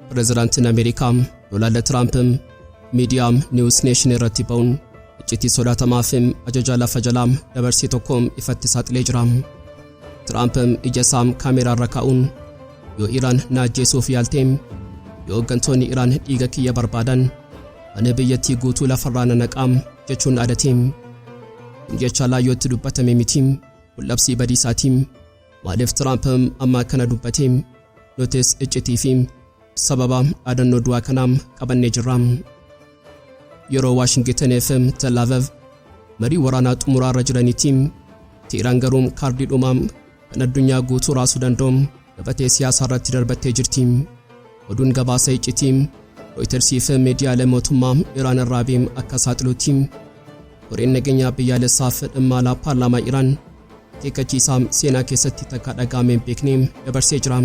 Pireezidaantiin Ameerikaa Doonaald Tiraamp miidiyaa News Nation irratti ba'uun iccitii sodaatamaa fi ajajaa lafa jalaa dabarsee tokko ifatti saaxilee jira. Tiraamp ija isaa kaameraa irra kaa'uun yoo Iraan na ajjeesuuf yaaltee yoo hooggantoonni Iraan dhiiga kiyya barbaadan ani biyyattii guutuu lafarraa naqaam jechuun aadatee jecha laayyootti dubbatame miti labsii badiisaatiin maaliif Tiraamp amma kana dubbate nutis iccitii fi sababa dhaadannoo du'aa kanaa qabannee jirra. Yeroo Washington FM Tel Aviv marii waraanaa xumuraa irra jiranitti Iraan garuu kaardii dhumaa kan addunyaa guutuu raasuu danda'u gabatee siyaasaa irratti darbattee jirti. Oduun gabaasa iccitii Reuters fi miidiyaalee mootummaa Iraan irraa akka saaxiluutti koreen nageenyaa biyyaalessaaf dhimma alaa paarlaamaa Iraan akeekkachiisaa seenaa keessatti takka dhagaameen beeknee dabarsee jira.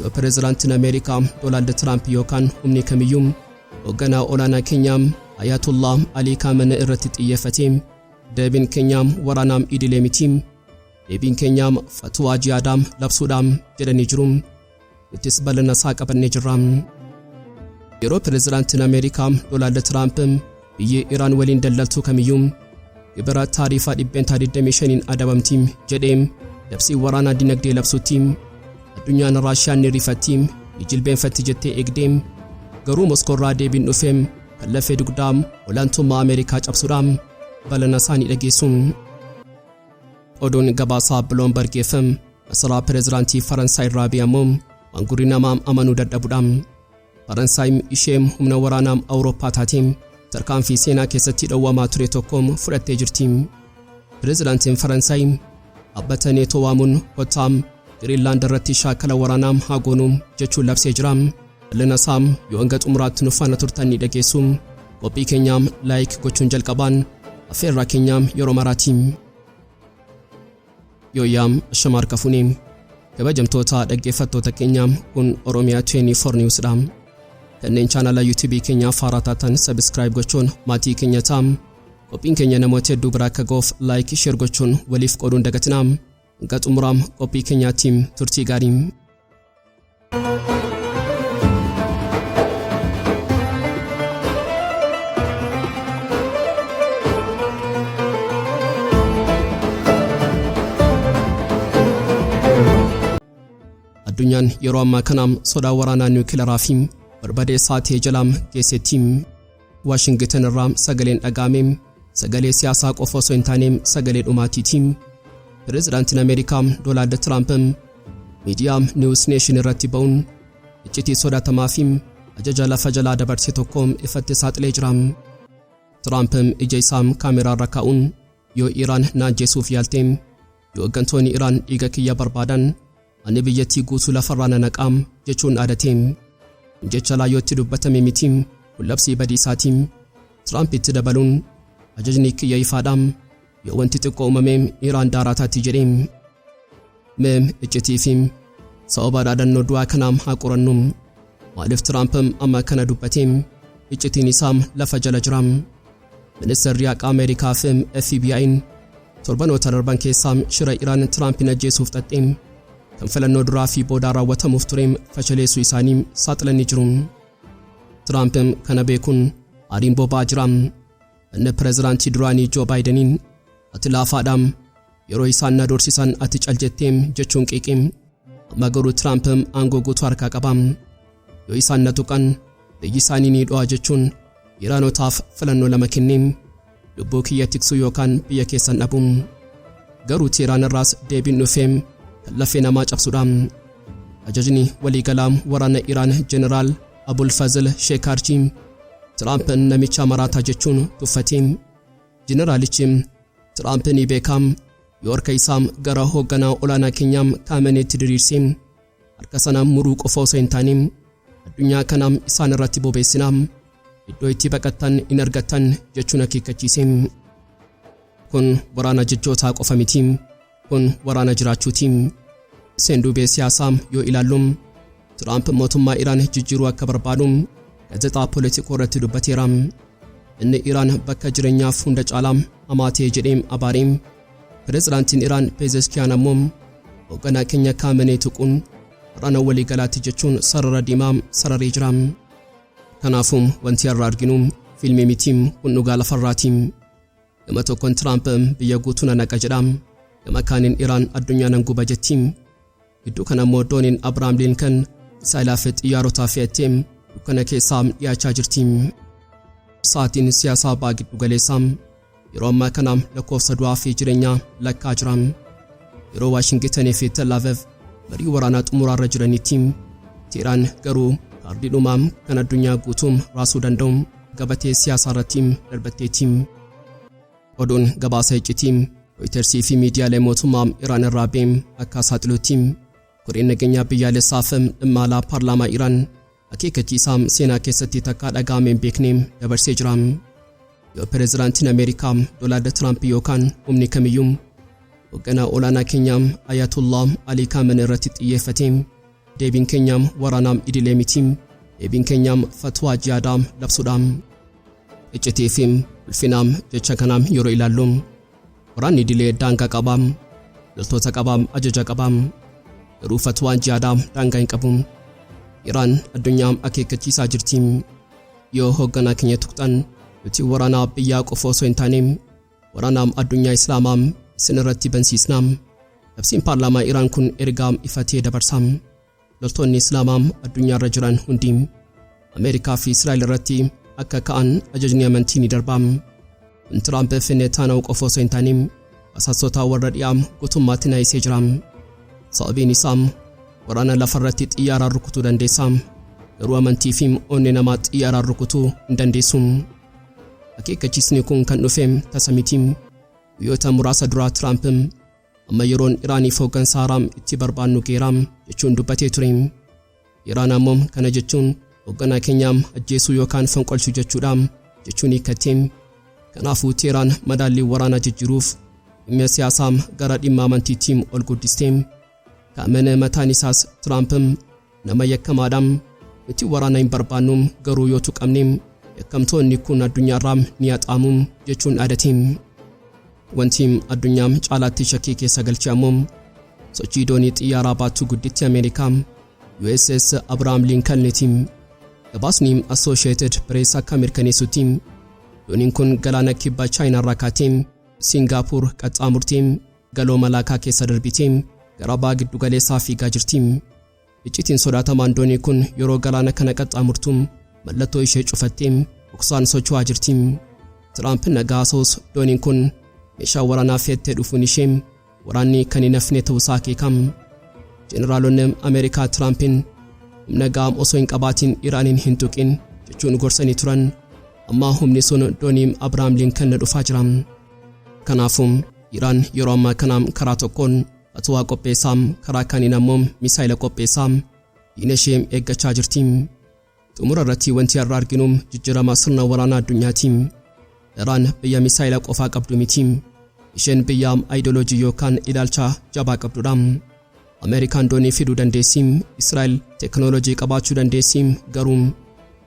Yoo pireezidaantiin Ameerikaa Doonaald Tiraamp yookaan humni kamiyyuu hoogganaa olaanaa keenyaa Ayatollah Khaameeneey irratti xiyyeeffatee deebiin keenyaa waraanaa idilee miti deebiin keenyaa Fatwaa Jihaadaa labsuudhaan jedhanii jiru. Nutis bal'ina isaa qabannee jirra. Yeroo pireezidaantiin Ameerikaa Doonaald Tiraamp biyya Iraan waliin daldaltuu kamiyyuu gibira taariifaa 25% adabamti jedhee labsii waraanaa dinagdee labsuutti addunyaan Raashiyaan ni rifatti jilbeenfatti jettee eegdee garuu Moskoorraa deebiin dhufee kan lafee dugdaa olaantummaa Ameerikaa cabsuudhaan bal'ina isaanii dhageessu. Oduun gabaasaa Bloomberg FM masaraa pireezidaantii Faransaay irraa ammoo wangurii namaa amanuu dadhabuudhaan Faransaay ishee humna waraanaa Awurooppaa taatee tarkaanfii seenaa keessatti dhowwamaa ture tokko fudhattee jirti. Pireezidaantiin Faransaay dhaabbata neetoo waamuun hottaam Giriinlaand irratti shaakala waraanaa haa goonuu jechuun labsee jira. Bal'ina isaa yoo hanga xumuraatti nu faana turtan ni dhageessu. Qophii keenyaa laayik gochuun jalqabaan affeerraa keenyaa yeroo maraati. Yooyaam Shamaar Kafuuni kabajamtoota dhaggeeffattoota keenyaa kun Oromiyaa 24 Newsdha. Kanneen chaanala YouTube keenyaa faaraa taatan subscribe gochuun maatii keenya ta'aa. Qophiin keenya namoota hedduu biraa akka ga'uuf like share gochuun waliif qooduun dagatinaa. Hanga xumuraa qophii keenyaatti turtii gaarii. Addunyaan yeroo ammaa kana sodaa waraanaa niwukileeraa fi barbaadeessaa ta'e jalaam geessetti. Washington irraa sagaleen dhagaame sagalee siyaasaa qofa osoo hin taane sagalee dhumaatiiti. Pireezidaantiin Ameerikaa Doonaald Tiraamp miidiyaa News Nation irratti ba'uun iccitii sodaatamaa fi ajajaa lafa jalaa dabarsee tokko ifatti saaxilee jira. Tiraamp ija isaa kaameraa irra kaa'uun yoo Iraan na ajjeesuuf yaaltee yoo hooggantoonni Iraan dhiiga kiyya barbaadan ani biyyattii guutuu lafarraa naqaam jechuun aadatee jecha laayyootti dubbatame miti labsii badiisaatiin Tiraamp itti dabaluun ajajni kiyya ifaadhaam yoo wanti xiqqoo uumamee Iraan daaraataatti jedhee iccitii fi sababa dhaadannoo du'aa kanaa haa qorannu. Maaliif Tiraamp amma kana dubbate iccitiin isaa lafa jala jira. Ministeerri haqaa Ameerikaa fi FBI'n torbanoota darban keessaa shira Iraan Tiraampiin ajjeesuuf xaxxee kan filannoo duraa fi boodaa raawwatamuuf ture fashaleessuu isaanii saaxilanii jiru. Tiraamp kana beekuun aariin boba'aa jira. Inni pireezidaantii duraanii Joo Baayideniin ati laafaadhaam yeroo isaan na doorsisan ati caljetteem jechuun qeeqeem amma garuu Tiraamp aangoo guutuu harkaa qaba. Yoo isaan na tuqan biyyi isaanii ni dho'a jechuun Iraanotaaf filannoo lama kenneem lubbuu kiyya tiksuu yookaan biyya keessan dhabuun garuu Iraan irraas deebiin dhufeem lafee namaa cabsuudhaan ajajni waliigalaa waraana Iraan Jeneraal Abul Fazl Shekarchi Tiraamp namicha maraataa jechuun tuffateem. Jeneraalichi Tiraamp ni beekam yoo harka isaa gara hoogganaa olaanaa keenyaa Khaameeneetti diriirsee harka sana muruu qofa osoo hin taane addunyaa kana isaan irratti bobeessinaa iddoo itti baqattan in argattan jechuun akeekkachiise. Kun waraana jechootaa qofa miti. Kun waraana jiraachuuti. Seendubee siyaasaa yoo ilaallu Tiraamp mootummaa Iraan jijjiiruu akka barbaadu gaazexaa Politico irratti dubbateera. Inni Iraan bakka jireenyaaf hunda caalaa amaatee jedhee abaaree pireezidaantiin Iraan Pezeskiyan ammoo hoogganaa keenya Khaameeneey tuquun waraana waliigalaatti jechuun sarara diimaa sararee jira. Kanaafuu wanti har'a arginu fiilmii miti kun dhugaa lafarraati. Gama tokkoon Tiraamp biyya guutuu naqa jedha. Gama kaaniin Iraan addunyaa nan guba jetti. Gidduu kana immoo dooniin Abrahaam Lincoln Israa'elaaf xiyyaarotaa fe'attee dukkana keessaa dhiyaachaa jirti. Sa'aatiin siyaasaa ba'aa giddu galeessaa yeroo ammaa kana lakkoofsa du'aa fi jireenyaa lakkaa jira. Yeroo Waashingitanii fi Tel Aviv marii waraanaa xumuraarra jiranitti Tiraan garuu kaardii dhumaa kan addunyaa guutuu raasuu danda'u gabatee siyaasaa irratti darbatteetti. Oduun gabaasa iccitii Rooyitersii fi miidiyaalee mootummaa Iraan irraa beem akka saaxilutti koreen nageenyaa biyyaalessaaf dhimma alaa paarlaamaa Iraan akeekkachiisaa seenaa keessatti takka dhagahamee hin beekne dabarsee jira. Yoo pireezidaantiin Ameerikaa Doonaald Tiraamp yookaan humni kamiyyuu hoogganaa olaanaa keenyaa Ayatollah Khaameeneey irratti xiyyeeffate deebiin keenyaa waraanaa idilee miti deebiin keenyaa Fatwaa Jihaadaa labsuudha. Iccitii fi ulfinaa jecha kanaa yeroo ilaallu waraanni idilee daangaa qaba, loltoota qaba, ajaja qaba. Garuu Fatwaan Jihaadaa daangaa hin qabu. Iraan addunyaa akeekkachiisaa jirti. Yoo hoogganaa keenya tuqxan nuti waraanaa biyyaa qofa osoo hin taane waraanaa addunyaa Islaamaa isin irratti bansiisna. Labsiin paarlaamaa Iraan kun ergaa ifatee dabarsa. Loltoonni Islaamaa addunyaarra jiran hundi Ameerikaa fi Israa'el irratti akka ka'an ajajni amantii ni darba. Tiraamp Netanyaahuu qofa osoo hin taane basaasota warra dhiyaa guutummaatti naayisee jira. Sababiin isaa waraana lafarratti xiyyaaraan rukutuu dandeessa. Garuu amantii fi onnee namaa xiyyaaraan rukutuu hin dandeessu. Akeekkachiisni kun kan dhufe tasa miti. Guyyoota muraasa duraa Tiraamp amma yeroon Iraaniif hooggansa haaraa itti barbaannu geera jechuun dubbatee ture. Iraan ammoo kana jechuun hoogganaa keenya ajjeesuu yookaan fonqolchuu jechuudha jechuun hiikkatee. Kanaafuu Tiraan madaallii waraanaa jijjiiruuf dhimma siyaasaa gara dhimma amantiitti ol guddistee. Khaameenee mataan isaas Tiraamp nama yakkamaadha. Nuti waraana hin barbaannu garuu yoo tuqamne yakkamtoonni kun addunyaarraa ni haxaamu jechuun dhaadate. Wanti addunyaa caalaatti shakkii keessa galche ammoo sochii doonii xiyyaaraa baattuu gudditti Ameerikaa USS Abrahaam Lincolniti. Gabaasni Associated Press akka mirkaneessutti dooniin kun galaana kibba Chaayinaa irraa kaatee Singaapur qaxxaamurtee galoo malaakaa keessa darbitee gara ba'a giddu galeessaa fiigaa jirti. Iccitiin sodaatamaan doonii kun yeroo galaana kana qaxxaamurtu mallattoo ishee cufattee boksaan socho'aa jirti. Tiraamp nagaa soos dooniin kun meeshaa waraanaa fe'attee dhufuun ishee waraanni kan hin hafne ta'uusaa akeekam. Jeneraalonni Ameerikaa Tiraampiin humna gahaa osoo hin qabaatiin Iraaniin hin tuqin jechuun gorsanii turan. Amma humni sun doonii Abrahaam Lincoln dhufaa jira. Kanaafuu Iraan yeroo ammaa kana karaa tokkoon fatwaa qopheessaa karaa kaaniin ammoo misaayila qopheessaa diina ishee eeggachaa jirti. Xumura irratti wanti har'a arginu jijjiirama sirna waraanaa addunyaati. Iraan biyya misaayila qofaa qabdu miti. Isheen biyya ayidooloojii yookaan ilaalcha jabaa qabdudha. Ameerikaan doonii fiduu dandeessi, Israa'el teknooloojii qabaachuu dandeessi, garuu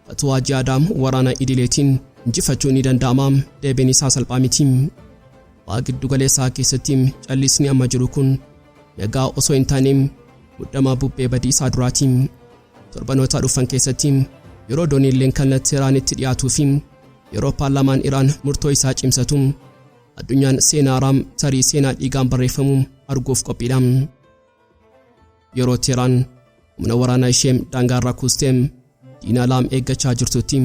Fatwaa Jihaadaa waraana idileetiin injifachuun ni danda'ama. Deebiin isaa salphaa miti. Ba'a giddu galeessaa keessatti callisni amma jiru kun nagaa osoo hin taane muddama bubbee badiisaa duraati. Torbanoota dhufan keessatti yeroo dooniin Lincoln Iraanitti dhiyaatuu fi yeroo paarlaamaan Iraan murtoo isaa cimsatu addunyaan seenaa haaraa tarii seenaa dhiigaan barreeffamu arguuf qophiidha. Yeroo Tiraan humna waraanaa ishee daangaarraa kuustee diina laam eeggachaa jirtutti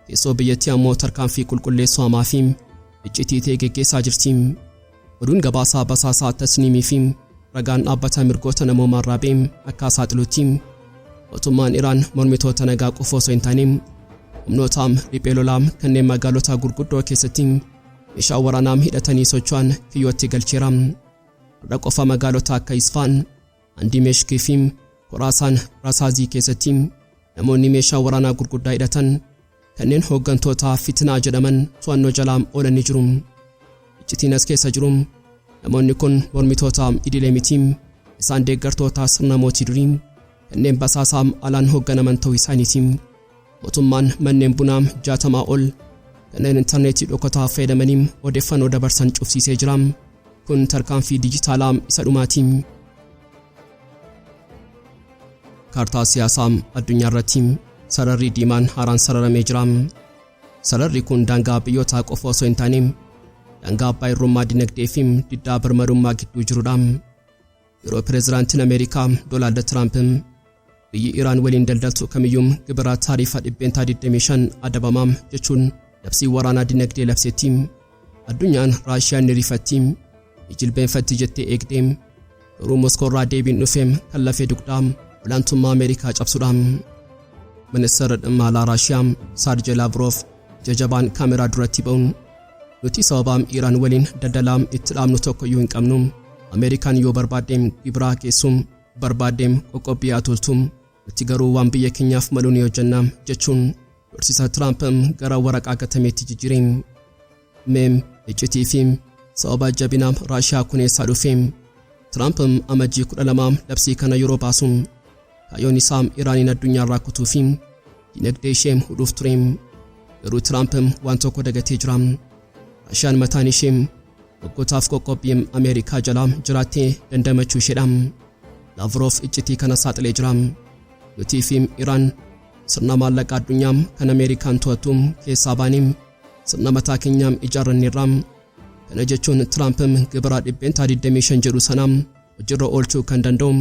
teessoo biyyattii ammoo tarkaanfii qulqulleessuu hamaa fi iccitii ta'e geggeessaa jirti. Oduun gabaasaa basaasaa tasniimii fi ragaan dhaabbata mirgoota namoomaa irraa beem akka saaxilutti mootummaan Iraan mormitoota nagaa qofa osoo hin taane humnoota riphee lolaa kanneen magaalota gurguddoo keessatti meeshaa waraanaa hidhatanii socho'an kiyyootti galcheera. Har'a qofa magaalota akka Isfaan, Dimashqii fi Khoraasaan Rasaazii keessatti namoonni meeshaa waraanaa gurguddaa hidhatan kanneen hooggantoota fitnaa jedhaman to'annoo jala oolanii jiru. Iccitiin as keessa jiru namoonni kun mormitoota idilee miti. Isaan deeggartoota sirna mootii durii kanneen basaasaa alaan hoogganaman ta'uu isaaniiti. Mootummaan manneen bunaa 60 ol kanneen intarneetii dhokataa fayyadamanii odeeffannoo dabarsan cufsiisee jira. Kun tarkaanfii dijitaalaa isa dhumaati. kaartaa siyaasaa addunyaa irratti sararri diimaan haaraan sararamee jira. Sararri kun daangaa biyyoota qofa osoo hin taane daangaa abbaa irrummaa dinagdee fi diddaa birmadummaa gidduu jirudha. Yeroo pireezidaantiin Ameerikaa Doonaald Tiraamp biyyi Iraan waliin daldaltu kamiyyuu gibira taarifa 25% adabamaa jechuun labsii waraanaa dinagdee labsetti addunyaan Raashiyaan ni rifatti jilbeenfatti jettee eegdee garuu Moskoorraa deebiin dhufeem kan lafee dugdaa olaantummaa Ameerikaa cabsuudha. Ministeerri dhimma alaa Raashiyaa Sergey Lavrov jajabaan kaameraa duratti ba'uun nuti sababa Iraan waliin daldalaa itti dhaabnu tokko iyyuu hin qabnu. Ameerikaan yoo barbaadeem gibira keessum barbaadeem qoqqobbii atoltum nuti garuu waan biyya keenyaaf malu ni hojjenna jechuun dorsisa Tiraamp gara waraqaa gatameetti jijjiireen. Iccitii fi sababa jabina Raashiyaa kuneessaa dhufeem Tiraamp amajjii 12 labsii kana yeroo baasuun kaayyoon isaa Iraaniin addunyaarraa kutuu fi dinagdee ishee hudhuuf tureem. Garuu Tiraamp waan tokko dagatee jira. Raashiyaan mataan ishee waggotaaf qoqqobbii Ameerikaa jalaa jiraattee dandamachuu isheedha. Lavrov iccitii kana saaxilee jira. Nutii fi Iraan sirna maallaqaa addunyaa kan Ameerikaan to'attu keessaa baanee sirna mataa keenyaa ijaarranneerra. Kana jechuun Tiraamp gibira 25% jedhu sana hojiirra oolchuu kan danda'u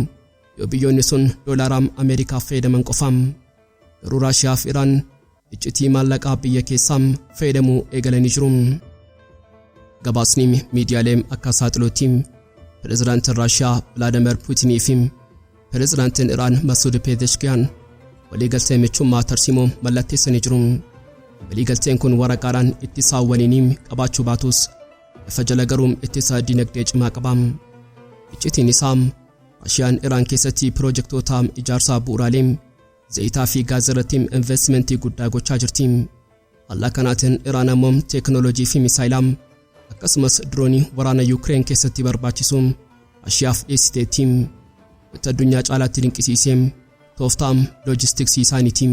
yoo biyyoonni sun doolaara Ameerikaaf fayyadaman qofa. Garuu Raashiyaa fi Iraan iccitii maallaqaa biyya keessaa fayyadamuu eegalanii jiru. Gabaasni miidiyaalee akka saaxilootti pireezidaantiin Raashiyaa Vladimir Puutinii fi pireezidaantiin Iraan Masuud Pezeshkiyan waliigaltee michummaa tarsiimoo mallatteessanii jiru. Waliigalteen kun waraqaadhaan ittisaa waliin qabaachuu baatus ifa jala garuu ittisaa dinagdee cimaa qaba. Iccitiin isaa Raashiyaan Iraan keessatti piroojektota ijaarsaa bu'uuraalee zayitaa fi gaazii irratti investimentii guddaa gochaa jirti. Haalaa kanaatiin Iraan ammoo teekinooloojii fi misaayilaa akkasumas diroonii waraana Yuukireen keessatti barbaachisu Raashiyaaf dhiyeessiteetti. Wanta addunyaa caalaatti dinqisiisee tooftaa loojistiksii isaaniiti.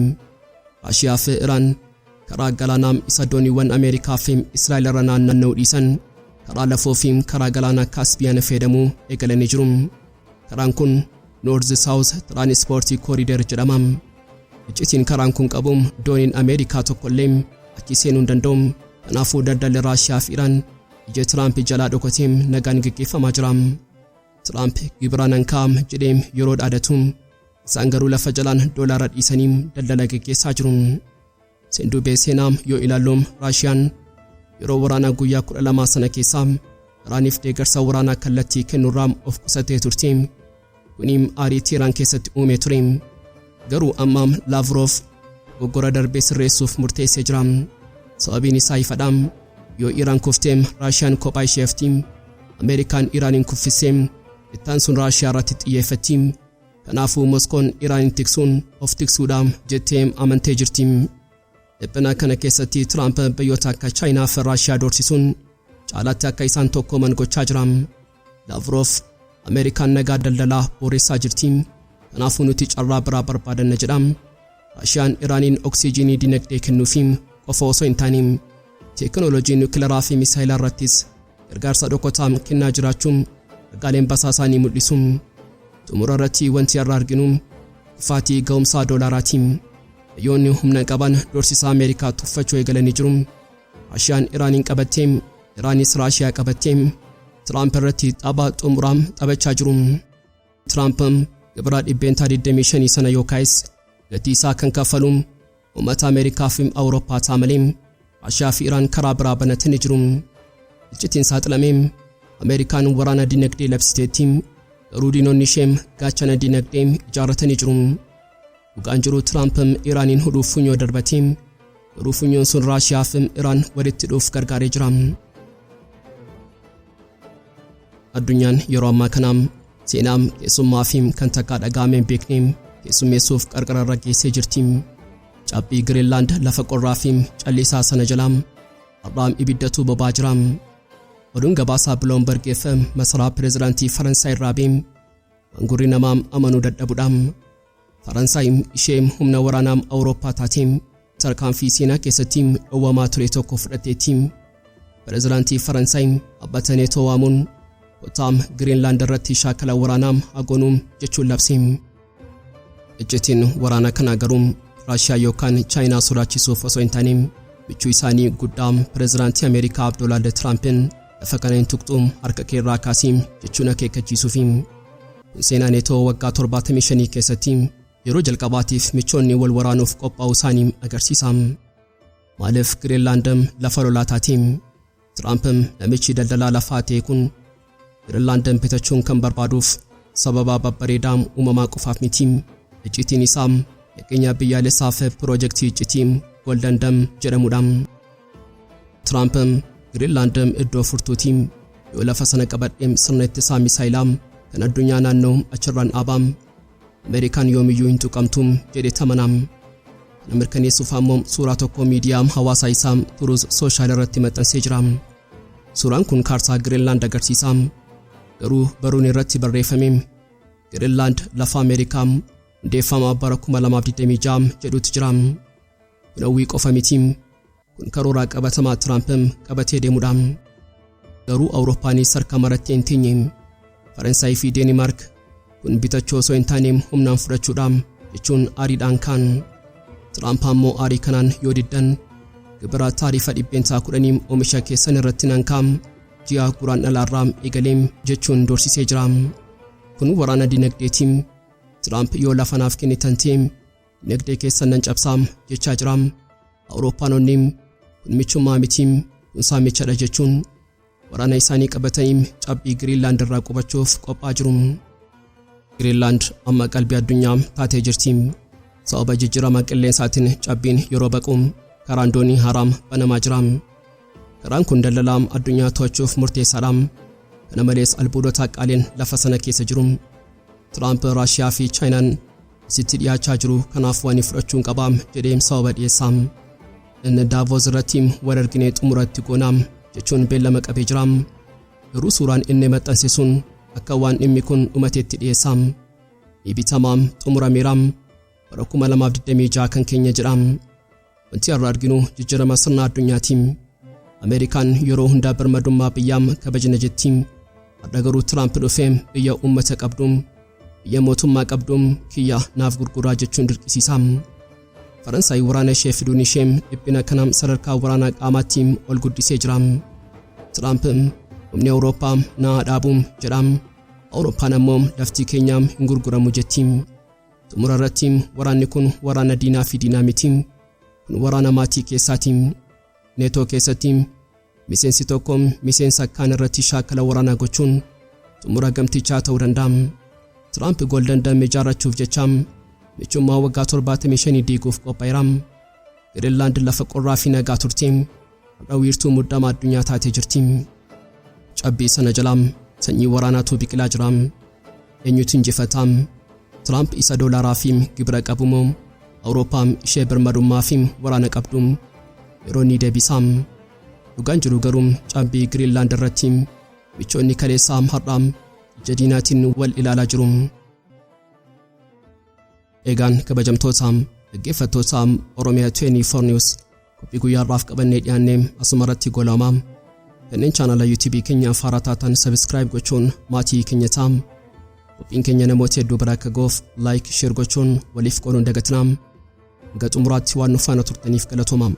Raashiyaa fi Iraan karaa galaanaa isa dooniiwwan Ameerikaa fi Israa'el irra naanna'uu dhiisan karaa lafoo fi karaa galaanaa Kaaspiyaan fayyadamuu eegalanii jiru. Karaan kun North South Transport Corridor jedhama. Iccitiin karaan kun qabu dooniin Ameerikaa tokkollee achi seenuu hin danda'u. Kanaafuu daldalli Raashiyaa fi Iraan ija Tiraamp jalaa dhokatee nagaan gaggeeffamaa jira. Tiraamp gibiraan hanqaa jedhee yeroo dhaadatu isaan garuu lafa jalaan doolaara dhiisanii daldala gaggeessaa jiru. Seenduubee seenaa yoo ilaallu Raashiyaan yeroo waraanaa guyyaa 12 sana keessaa Iraaniif deeggarsa waraanaa kallattii kennuurraa of qusatee turte. Kuniin ariitii Iraan keessatti uumee ture. Garuu amma Lavrov goggora darbee sirreessuuf murteessee jira. Sababiin isaa ifadha. Yoo Iraan kuftee Raashiyaan kophaa isheefti. Ameerikaan Iraaniin kuffisee ittaan sun Raashiyaa irratti xiyyeeffatti. Kanaafuu Moskoon Iraanin tiksuun of tiksuudha jettee amantee jirti. Dhiphina kana keessatti Tiraamp biyyoota akka Chaayinaa fi Raashiyaa doorsisuun caalaatti akka isaan tokkooman gochaa jira. Lavrov Ameerikaan nagaa daldalaa booressaa jirti. Kanaafuu nuti carraa biraa barbaadanna jedha. Raashiyaan Iraaniin oksijiinii dinagdee kennuufi qofa osoo hin taane teekinooloojii niwukileeraa fi misaayilaa irrattis gargaarsa dhokataa kennaa jiraachuun ragaaleen basaasaanii mul'isu. Xumura irratti wanti irraa arginu kufaatii ga'umsaa doolaaraati. Biyyoonni humna qaban doorsisa Ameerikaa tuffachuu eegalanii jiru. Raashiyaan Iraaniin qabattee Iraanis Raashiyaa qabattee Tiraamp irratti tapha xumuraa taphachaa jiru. Tiraamp gibira 25% sana yookaayis gatii isaa kan kaffalu uummata Ameerikaa fi Awurooppaa ta'a malee Raashiyaa fi Iraan karaa biraa banatanii jiru. Iccitiin saaxilamee Ameerikaan waraana dinagdee labsiteetti. Garuu diinonni ishee gaachana dinagdee ijaarratanii jiru. Dhugaan jiru Tiraamp Iraaniin hudhuuf funyoo darbatee garuu funyoon sun Raashiyaa fi Iraan walitti dhuuf gargaaree jira. Addunyaan yeroo ammaa kana seenaa keessummaa fi kan takka dhagaamee beeknee keessummeessuuf qarqararra geessee jirti. Cabbii Greenland lafa qorraa fi callisaa sana jalaa har'aa ibiddatu bobaa jira. Oduun gabaasaa Bloomberg FM masaraa pireezidaantii Faransaay irraa bangurri namaa amanuu dadhabuudha. Faransaay ishee humna waraanaa Awurooppaa taatee tarkaanfii seenaa keessatti dhowwamaa ture tokko fudhatteetti. Pireezidaantii Faransaay dhaabbatanii to'amuun Greenland irratti shaakala waraanaa agoonuu jechuun labse. iccitiin waraana kana garuu Raashiyaa yookaan Chaayinaa sodaachisuuf osoo hin taane michuu isaanii guddaa pireezidaantii Ameerikaa Doonaald Tiraampiin lafa kana hin tuqxu harka keerraa kaasii jechuun akeekkachiisuuf seenaa neetoo waggaa 75 keessatti yeroo jalqabaatiif michoonni wal waraanuuf qophaa'uu isaanii agarsiisa. Maaliif Giriinlaand lafa lolaa taati? Tiraamp namichi daldalaa lafaa ta'e kun Giriinlaand bitachuun kan barbaaduuf sababa babbareedaa uumamaa qofaaf miti. Iccitiin isaa nageenya biyyaalessaaf piroojeektii iccitii Golden Dam jedhamudha. Tiraamp Giriinlaand iddoo furtuuti yoo lafa sana qabadhee sirna ittisaa misaayilaa kan addunyaa naannoo achirraan dhaabam Ameerikaan yoomiyyuu hin tuqamtu jedhee tamanam. Kana mirkaneessuuf ammoo suuraa tokko miidiyaa hawaasaa isaa Truth Social irratti maxxansee jira. Suuraan kun kaartaa Giriinlaand agarsiisa. Garuu baruun irratti barreeffame Giriinlaand lafa Ameerikaa hundeeffama bara 2026 jedhutu jira. Kun hawwii qofa miti. Kun karoora qabatamaa Tiraamp qabatee deemudha. Garuu Awurooppaanis harka maratti hin teenye. Faransaay fi Deenimaark kun bitachuu osoo hin taane humnaan fudhachuudhaan jechuun aariidhaan kaan. Tiraamp ammoo aarii kanaan yoo diddan gibira taarifa 10% oomisha keessan irratti nan kaam ji'a guraandhalaarraa eegaleem jechuun doorsisee jira. Kun waraana dinagdeetiin Tiraamp yoo lafanaaf kennitan ta'e dinagdee keessan nan cabsaam jechaa jira. Awurooppaanonni kun michummaa miti kun saamichadha jechuun waraana isaanii qabatanii cabbii Giriinlaand irraa qubachuuf qophaa jiru. Giriinlaand amma qalbii addunyaa taatee jirti. Sababa jijjiirama qilleensaatiin cabbiin yeroo baqu karaan doonii haaraa banamaa jira. Karaan kun daldalaa addunyaa to'achuuf murteessaadha. Kana malees albuudota qaalii lafa sana keessa jiru. Tiraamp Raashiyaa fi Chaayinaan sitti dhiyaachaa jiru kanaaf waan fudhachuun qaba jedhee sababa dhiyeessa. Inni Daavoos irratti wal arginee xumuratti goonaa jechuun beellama qabee jira. Garuu suuraan inni maxxanse sun akka waan dhimmi kun dhumateetti dhiyeessa. Ibitamaa xumurameera. Bara 2026 kan keenya jedha. Wanti har'a arginu jijjiirama sirna addunyaati. Ameerikaan yeroo hundaa birmadummaa biyyaam kabajna jetti. Har'a garuu Tiraamp dhufee biyya uummata qabdu, biyya mootummaa qabdu kiyya naaf gurguraa jechuun dirqisiisa. Faransaay waraana ishee fiduun ishee dhiphina kana sadarkaa waraanaa qaamaatti ol guddisee jira. Tiraamp humni Awurooppaa naa dhaabu jedha. Awurooppaan ammoo lafti keenya hin gurguramu jetti. Xumura irratti waraanni kun waraana diinaa fi diinaa miti. Kun waraana maatii keessaati. Neetoo keessatti miseensi tokko miseensa kaan irratti shaakala waraanaa gochuun xumura gamtichaa ta'uu danda'a. Tiraamp Golden Dam ijaarrachuuf jecha michummaa waggaa 75 diiguuf qophaa'eera. Giriinlaand lafa qorraa fi nagaa turte. Har'a wiirtuu muddamaa addunyaa taatee jirti. Cabbii sana jalaa sanyii waraanaatu biqilaa jira. Eenyutu injifata? Tiraamp isa doolaaraa fi gibira qabu moo Awurooppaan ishee birmadummaa fi waraana qabdu yeroo ni deebisa? Dhugaan jiru garuu cabbii Giriinlaand irratti michoonni kaleessaa har'aa jadiinaatiin wal ilaalaa jiru. Eegaan kabajamtoota dhaggeeffattoota Oromiyaa 24 News qophii guyyaarraaf qabannee dhiyaannee asuma irratti goolama. Kanneen chaanala YouTube keenya Har'a taatan subscribe gochuun maatii keenya ta'aa. Qophiin keenya namoota hedduu bira akka ga'uuf like share gochuun waliif qooduun dagatinaa. Hanga xumuraatti waan nu faana turtaniif galatoomaa.